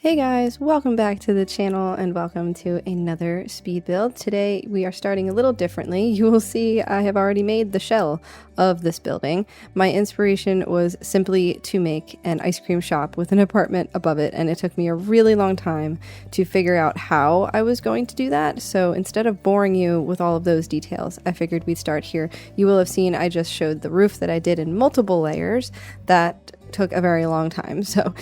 Hey guys, welcome back to the channel and welcome to another speed build. Today we are starting a little differently. You will see I have already made the shell of this building. My inspiration was simply to make an ice cream shop with an apartment above it, and it took me a really long time to figure out how I was going to do that. So instead of boring you with all of those details, I figured we'd start here. You will have seen I just showed the roof that I did in multiple layers. That took a very long time, so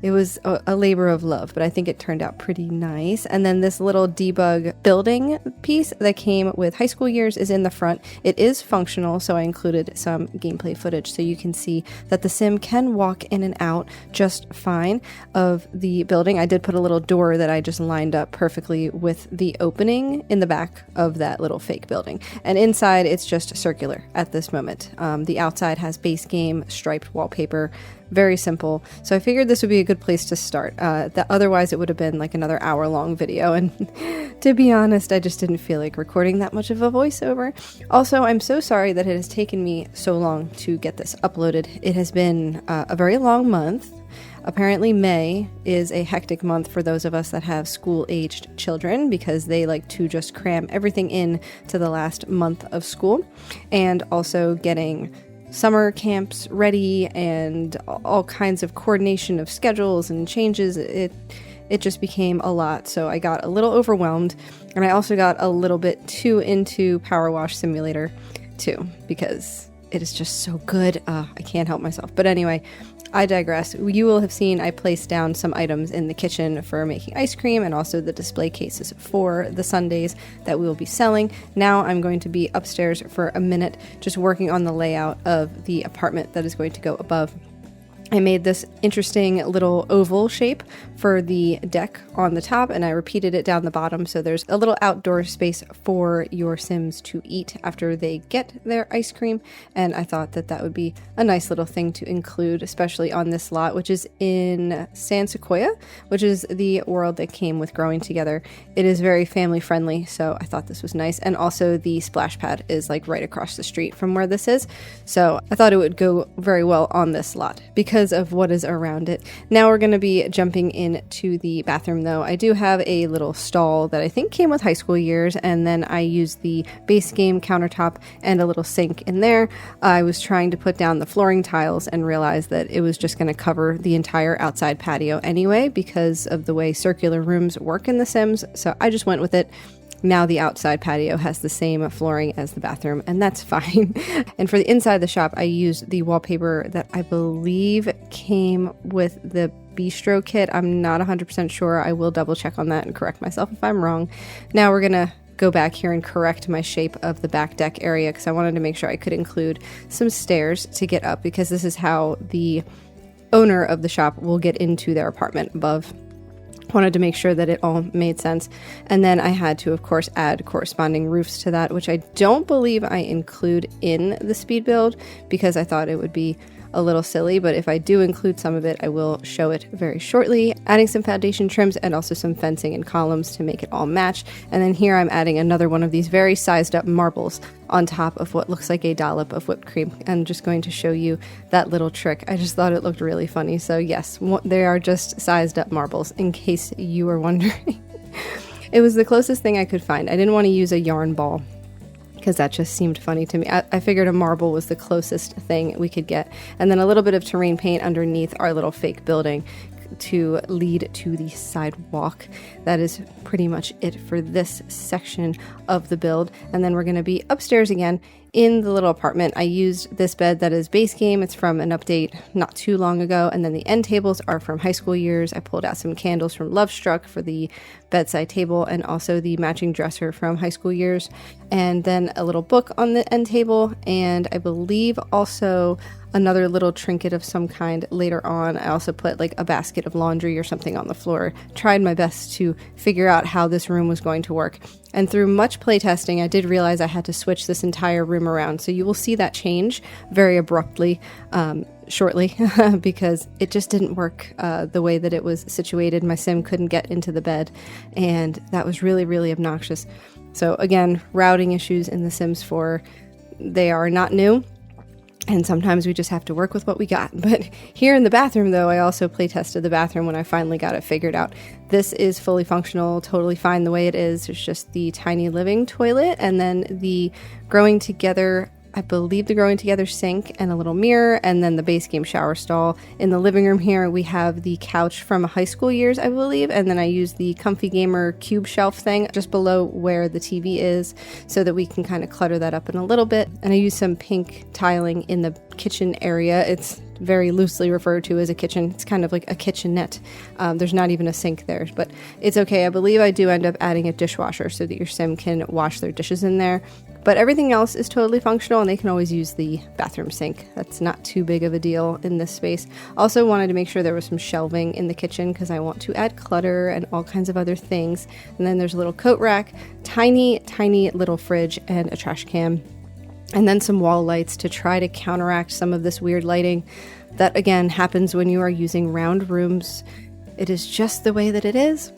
it was a labor of love, but I think it turned out pretty nice. And then this little debug building piece that came with high school years is in the front. It is functional, so I included some gameplay footage so you can see that the sim can walk in and out just fine of the building. I did put a little door that I just lined up perfectly with the opening in the back of that little fake building. And inside, it's just circular at this moment. The outside has base game striped wallpaper. Very simple. So I figured this would be a good place to start. Otherwise, it would have been like another hour-long video. And to be honest, I just didn't feel like recording that much of a voiceover. Also, I'm so sorry that it has taken me so long to get this uploaded. It has been a very long month. Apparently May is a hectic month for those of us that have school-aged children because they like to just cram everything in to the last month of school, and also getting summer camps ready and all kinds of coordination of schedules and changes. It just became a lot, so I got a little overwhelmed, and I also got a little bit too into Power Wash Simulator too because it is just so good. I can't help myself. But anyway, I digress. You will have seen I placed down some items in the kitchen for making ice cream and also the display cases for the sundaes that we will be selling. Now I'm going to be upstairs for a minute just working on the layout of the apartment that is going to go above. I made this interesting little oval shape for the deck on the top, and I repeated it down the bottom, so there's a little outdoor space for your Sims to eat after they get their ice cream, and I thought that that would be a nice little thing to include, especially on this lot, which is in San Sequioia, which is the world that came with Growing Together. It is very family friendly, so I thought this was nice, and also the splash pad is like right across the street from where this is, so I thought it would go very well on this lot because of what is around it. Now we're going to be jumping into the bathroom though. I do have a little stall that I think came with high school years, and then I used the base game countertop and a little sink in there. I was trying to put down the flooring tiles and realized that it was just going to cover the entire outside patio anyway because of the way circular rooms work in The Sims, so I just went with it. Now the outside patio has the same flooring as the bathroom, and that's fine. And for the inside of the shop, I used the wallpaper that I believe came with the bistro kit. I'm not 100% sure. I will double check on that and correct myself if I'm wrong. Now we're gonna go back here and correct my shape of the back deck area because I wanted to make sure I could include some stairs to get up because this is how the owner of the shop will get into their apartment above. Wanted to make sure that it all made sense. And then I had to, of course, add corresponding roofs to that, which I don't believe I include in the speed build because I thought it would be a little silly, but if I do include some of it, I will show it very shortly, adding some foundation trims and also some fencing and columns to make it all match. And then here I'm adding another one of these very sized up marbles on top of what looks like a dollop of whipped cream. I'm just going to show you that little trick. I just thought it looked really funny. So yes, they are just sized up marbles in case you were wondering. It was the closest thing I could find. I didn't want to use a yarn ball because that just seemed funny to me. I figured a marble was the closest thing we could get. And then a little bit of terrain paint underneath our little fake building to lead to the sidewalk. That is pretty much it for this section of the build. And then we're going to be upstairs again in the little apartment. I used this bed that is base game. It's from an update not too long ago. And then the end tables are from high school years. I pulled out some candles from Love Struck for the bedside table and also the matching dresser from high school years. And then a little book on the end table. And I believe also another little trinket of some kind later on. I also put like a basket of laundry or something on the floor. Tried my best to figure out how this room was going to work. And through much playtesting, I did realize I had to switch this entire room around. So you will see that change very abruptly shortly because it just didn't work the way that it was situated. My sim couldn't get into the bed, and that was really, really obnoxious. So again, routing issues in The Sims 4, they are not new. And sometimes we just have to work with what we got. But here in the bathroom, though, I also play tested the bathroom when I finally got it figured out. This is fully functional, totally fine the way it is. There's just the tiny living toilet and then the growing together, I believe the growing together sink and a little mirror, and then the base game shower stall. In the living room here, we have the couch from high school years, I believe, and then I use the comfy gamer cube shelf thing just below where the TV is so that we can kind of clutter that up in a little bit. And I use some pink tiling in the kitchen area. It's very loosely referred to as a kitchen. It's kind of like a kitchenette. There's not even a sink there, but it's okay. I believe I do end up adding a dishwasher so that your sim can wash their dishes in there. But everything else is totally functional, and they can always use the bathroom sink. That's not too big of a deal in this space. Also wanted to make sure there was some shelving in the kitchen because I want to add clutter and all kinds of other things. And then there's a little coat rack, tiny little fridge, and a trash can. And then some wall lights to try to counteract some of this weird lighting that, again, happens when you are using round rooms. It is just the way that it is.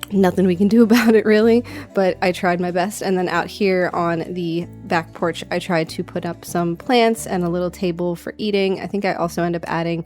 Nothing we can do about it, really, but I tried my best. And then out here on the back porch, I tried to put up some plants and a little table for eating. I think I also end up adding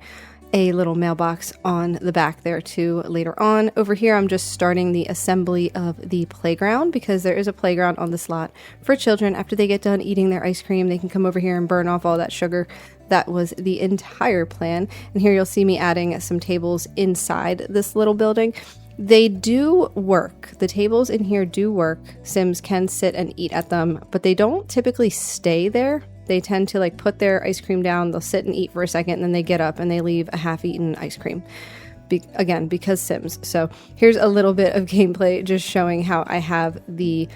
a little mailbox on the back there too later on. Over here, I'm just starting the assembly of the playground because there is a playground on this lot for children. After they get done eating their ice cream, they can come over here and burn off all that sugar. That was the entire plan. And here you'll see me adding some tables inside this little building. They do work. The tables in here do work. Sims can sit and eat at them, but they don't typically stay there. They tend to like put their ice cream down, they'll sit and eat for a second, and then they get up and they leave a half-eaten ice cream. Again, because Sims. So here's a little bit of gameplay just showing how I have the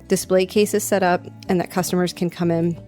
display cases set up and that customers can come in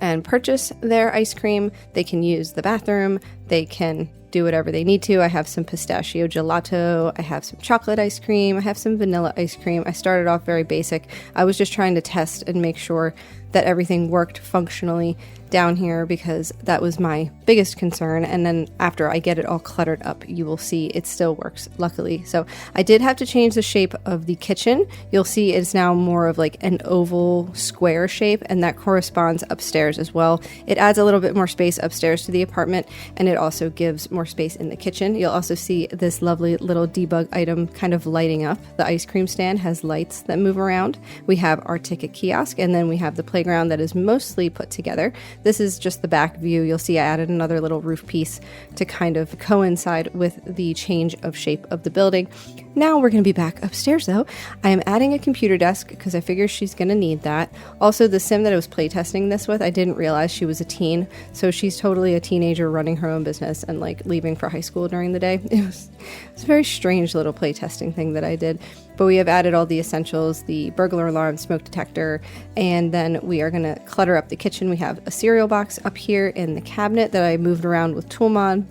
and purchase their ice cream. They can use the bathroom. They can do whatever they need to. I have some pistachio gelato. I have some chocolate ice cream. I have some vanilla ice cream. I started off very basic. I was just trying to test and make sure that everything worked functionally down here because that was my biggest concern. And then after I get it all cluttered up, you will see it still works, luckily. So I did have to change the shape of the kitchen. You'll see it's now more of like an oval square shape, and that corresponds upstairs as well. It adds a little bit more space upstairs to the apartment, and it also gives more space in the kitchen. You'll also see this lovely little debug item kind of lighting up. The ice cream stand has lights that move around. We have our ticket kiosk, and then we have the playground that is mostly put together. This is just the back view. You'll see I added another little roof piece to kind of coincide with the change of shape of the building. Now we're going to be back upstairs though. I am adding a computer desk because I figure she's going to need that. Also, the sim that I was playtesting this with, I didn't realize she was a teen. So she's totally a teenager running her own business and like leaving for high school during the day. It was a very strange little playtesting thing that I did. But we have added all the essentials, the burglar alarm, smoke detector, and then we are going to clutter up the kitchen. We have a cereal box up here in the cabinet that I moved around with Toolmon.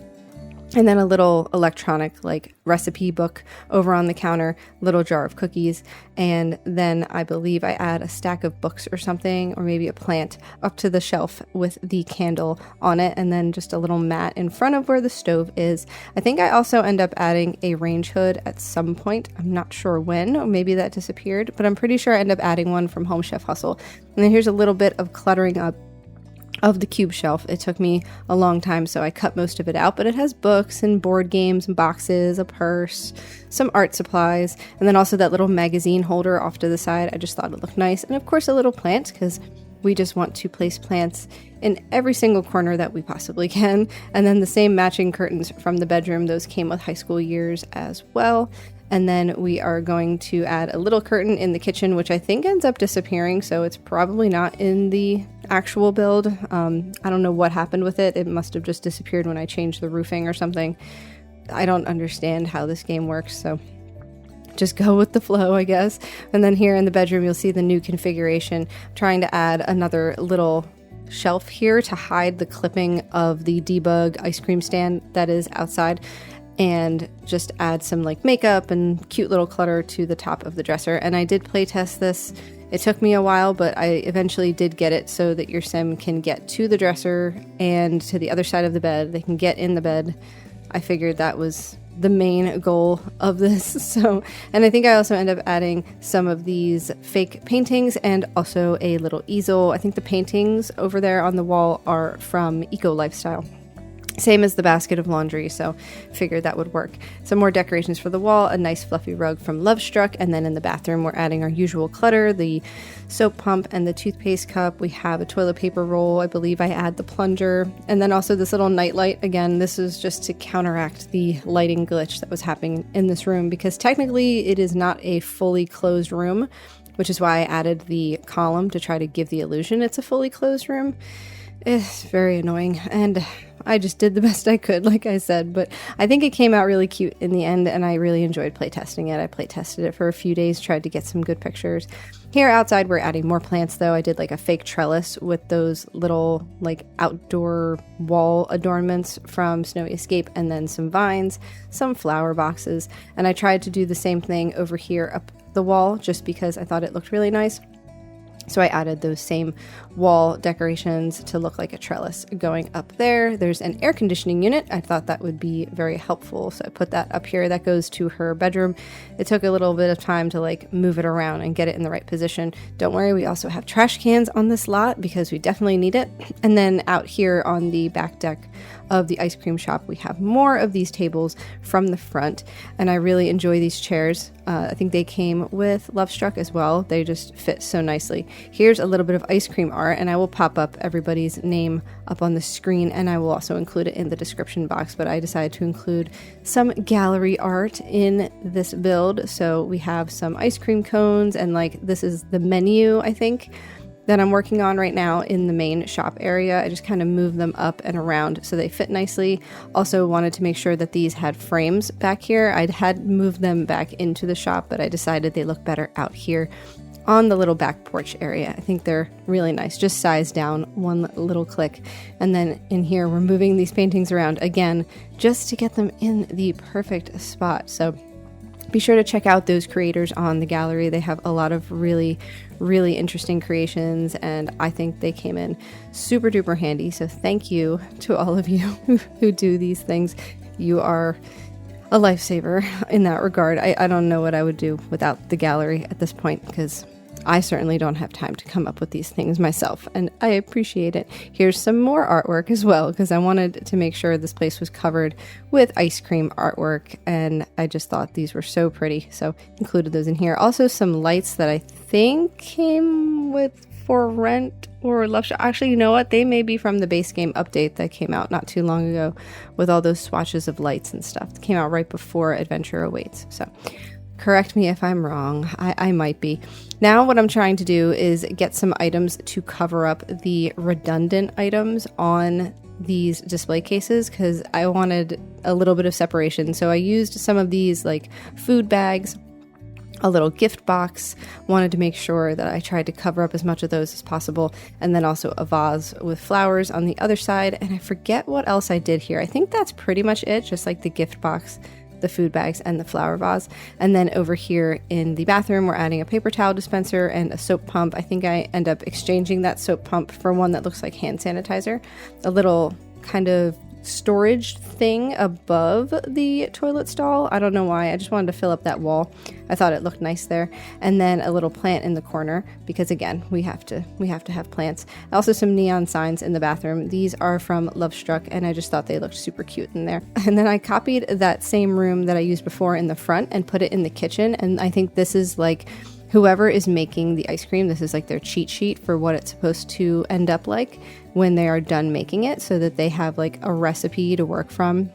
And then a little electronic like recipe book over on the counter, little jar of cookies, and then I believe I add a stack of books or something, or maybe a plant up to the shelf with the candle on it, and then just a little mat in front of where the stove is. I think I also end up adding a range hood at some point. I'm not sure when, or maybe that disappeared, but I'm pretty sure I end up adding one from Home Chef Hustle. And then here's a little bit of cluttering up of the cube shelf. It took me a long time, so I cut most of it out, but it has books and board games and boxes, a purse, some art supplies, and then also that little magazine holder off to the side. I just thought it looked nice. And of course a little plant, because we just want to place plants in every single corner that we possibly can. And then the same matching curtains from the bedroom, those came with high school years as well. And then we are going to add a little curtain in the kitchen, which I think ends up disappearing, so it's probably not in the actual build. I don't know what happened with it. It must have just disappeared when I changed the roofing or something. I don't understand how this game works, so just go with the flow, I guess. And then here in the bedroom, you'll see the new configuration. I'm trying to add another little shelf here to hide the clipping of the debug ice cream stand that is outside, and just add some like makeup and cute little clutter to the top of the dresser. And I did play test this. It took me a while, but I eventually did get it so that your sim can get to the dresser and to the other side of the bed. They can get in the bed. I figured that was the main goal of this. So, and I think I also end up adding some of these fake paintings and also a little easel. I think the paintings over there on the wall are from Eco Lifestyle. Same as the basket of laundry, so figured that would work. Some more decorations for the wall, a nice fluffy rug from Love Struck, and then in the bathroom we're adding our usual clutter, the soap pump and the toothpaste cup. We have a toilet paper roll. I believe I add the plunger, and then also this little night light. Again, this is just to counteract the lighting glitch that was happening in this room, because technically it is not a fully closed room, which is why I added the column to try to give the illusion it's a fully closed room. It's very annoying, and I just did the best I could, like I said, but I think it came out really cute in the end, and I really enjoyed playtesting it. I playtested it for a few days, tried to get some good pictures. Here outside, we're adding more plants, though. I did like a fake trellis with those little like outdoor wall adornments from Snowy Escape, and then some vines, some flower boxes, and I tried to do the same thing over here up the wall just because I thought it looked really nice. So I added those same wall decorations to look like a trellis going up there. There's an air conditioning unit. I thought that would be very helpful, so I put that up here. That goes to her bedroom. It took a little bit of time to like move it around and get it in the right position. Don't worry, we also have trash cans on this lot because we definitely need it. And then out here on the back deck of the ice cream shop, we have more of these tables from the front, and I really enjoy these chairs. I think they came with Love Struck as well. They just fit so nicely. Here's a little bit of ice cream art, and I will pop up everybody's name up on the screen, and I will also include it in the description box, but I decided to include some gallery art in this build. So we have some ice cream cones, and like this is the menu, I think, that I'm working on right now in the main shop area. I just kind of move them up and around so they fit nicely. Also wanted to make sure that these had frames back here. I'd had moved them back into the shop, but I decided they look better out here on the little back porch area. I think they're really nice, just sized down one little click. And then in here, we're moving these paintings around again, just to get them in the perfect spot. So be sure to check out those creators on the gallery. They have a lot of really interesting creations, and I think they came in super duper handy. So thank you to all of you who do these things. You are a lifesaver in that regard. I don't know what I would do without the gallery at this point, because I certainly don't have time to come up with these things myself, and I appreciate it. Here's some more artwork as well, because I wanted to make sure this place was covered with ice cream artwork, and I just thought these were so pretty, so included those in here. Also some lights that I think came with For Rent or Love Shop. Actually, you know what? They may be from the base game update that came out not too long ago with all those swatches of lights and stuff. It came out right before Adventure Awaits, so correct me if I'm wrong. I might be. Now what I'm trying to do is get some items to cover up the redundant items on these display cases, because I wanted a little bit of separation. So I used some of these like food bags, a little gift box, wanted to make sure that I tried to cover up as much of those as possible, and then also a vase with flowers on the other side. And I forget what else I did here. I think that's pretty much it, just like the gift box, the food bags, and the flower vase. And then over here in the bathroom, we're adding a paper towel dispenser and a soap pump. I think I end up exchanging that soap pump for one that looks like hand sanitizer, a little kind of storage thing above the toilet stall. I don't know why, I just wanted to fill up that wall. I thought it looked nice there. And then a little plant in the corner, because again, we have to have plants. Also some neon signs in the bathroom. These are from Love Struck, and I just thought they looked super cute in there. And then I copied that same room that I used before in the front and put it in the kitchen, and I think this is like whoever is making the ice cream, this is like their cheat sheet for what it's supposed to end up like when they are done making it, so that they have like a recipe to work from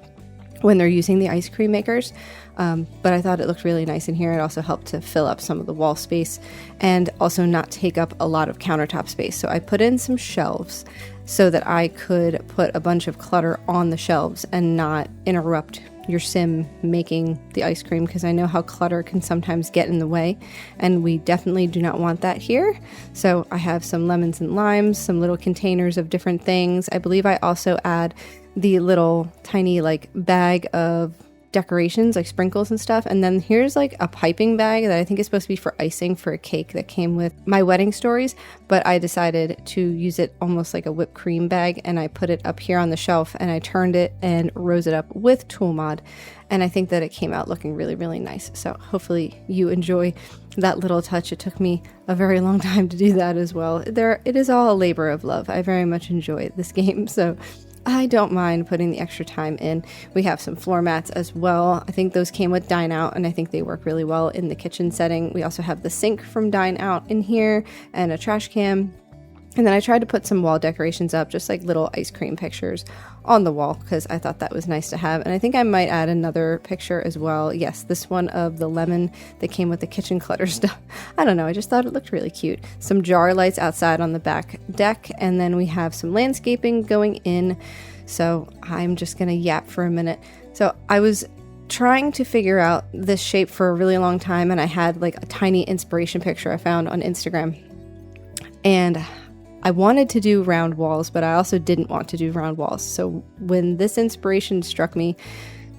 when they're using the ice cream makers. But I thought it looked really nice in here. It also helped to fill up some of the wall space and also not take up a lot of countertop space. So I put in some shelves so that I could put a bunch of clutter on the shelves and not interrupt your sim making the ice cream, because I know how clutter can sometimes get in the way, and we definitely do not want that here. So I have some lemons and limes, some little containers of different things. I believe I also add the little tiny like bag of decorations, like sprinkles and stuff. And then here's like a piping bag that I think is supposed to be for icing for a cake that came with my wedding stories, but I decided to use it almost like a whipped cream bag, and I put it up here on the shelf and I turned it and rose it up with Tool Mod. And I think that it came out looking really, really nice. So hopefully you enjoy that little touch. It took me a very long time to do that as well. It is all a labor of love. I very much enjoy this game, so I don't mind putting the extra time in. We have some floor mats as well. I think those came with Dine Out, and I think they work really well in the kitchen setting. We also have the sink from Dine Out in here and a trash can. And then I tried to put some wall decorations up, just like little ice cream pictures on the wall, because I thought that was nice to have. And I think I might add another picture as well. Yes, this one of the lemon that came with the kitchen clutter stuff. I don't know, I just thought it looked really cute. Some jar lights outside on the back deck, and then we have some landscaping going in. So I'm just gonna yap for a minute. So I was trying to figure out this shape for a really long time, and I had like a tiny inspiration picture I found on Instagram. And I wanted to do round walls, but I also didn't want to do round walls. So when this inspiration struck me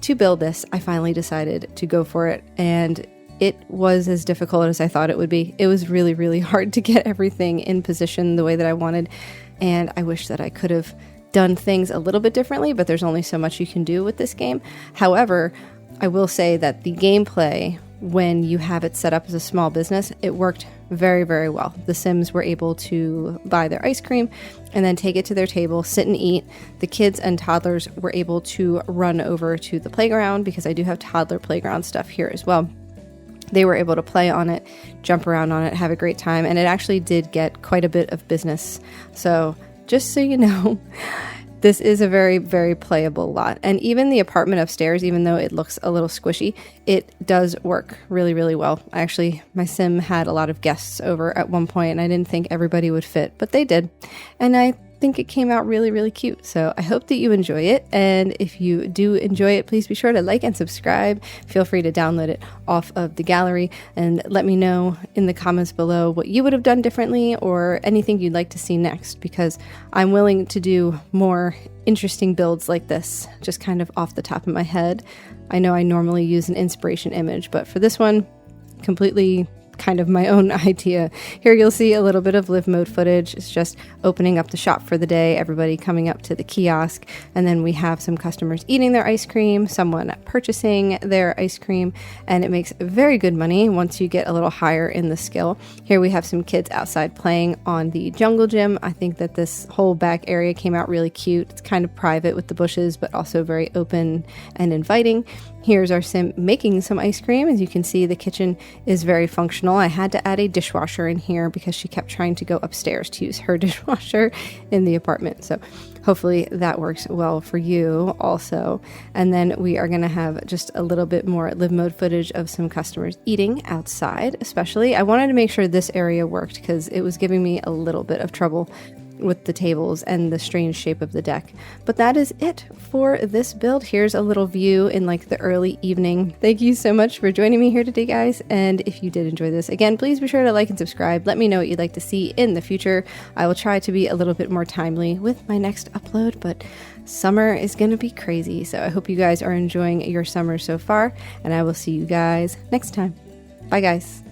to build this, I finally decided to go for it. And it was as difficult as I thought it would be. It was really, really hard to get everything in position the way that I wanted. And I wish that I could have done things a little bit differently, but there's only so much you can do with this game. However, I will say that the gameplay, when you have it set up as a small business, it worked very, very well. The Sims were able to buy their ice cream and then take it to their table, sit and eat. The kids and toddlers were able to run over to the playground, because I do have toddler playground stuff here as well. They were able to play on it, jump around on it, have a great time, and it actually did get quite a bit of business. So just so you know, this is a very, very playable lot. And even the apartment upstairs, even though it looks a little squishy, it does work really, really well. Actually, my sim had a lot of guests over at one point, and I didn't think everybody would fit, but they did. And I think it came out really, really cute. So I hope that you enjoy it. And if you do enjoy it, please be sure to like and subscribe. Feel free to download it off of the gallery and let me know in the comments below what you would have done differently or anything you'd like to see next, because I'm willing to do more interesting builds like this, just kind of off the top of my head. I know I normally use an inspiration image, but for this one, completely kind of my own idea. Here you'll see a little bit of live mode footage. It's just opening up the shop for the day, everybody coming up to the kiosk, and then we have some customers eating their ice cream, someone purchasing their ice cream, and it makes very good money once you get a little higher in the skill. Here we have some kids outside playing on the jungle gym. I think that this whole back area came out really cute. It's kind of private with the bushes, but also very open and inviting. Here's our sim making some ice cream. As you can see, the kitchen is very functional. I had to add a dishwasher in here because she kept trying to go upstairs to use her dishwasher in the apartment. So hopefully that works well for you also. And then we are going to have just a little bit more live mode footage of some customers eating outside, especially. I wanted to make sure this area worked because it was giving me a little bit of trouble with the tables and the strange shape of the deck. But that is it for this build. Here's a little view in like the early evening. Thank you so much for joining me here today, guys. And if you did enjoy this, again, please be sure to like and subscribe. Let me know what you'd like to see in the future. I will try to be a little bit more timely with my next upload, but summer is going to be crazy. So I hope you guys are enjoying your summer so far, and I will see you guys next time. Bye, guys.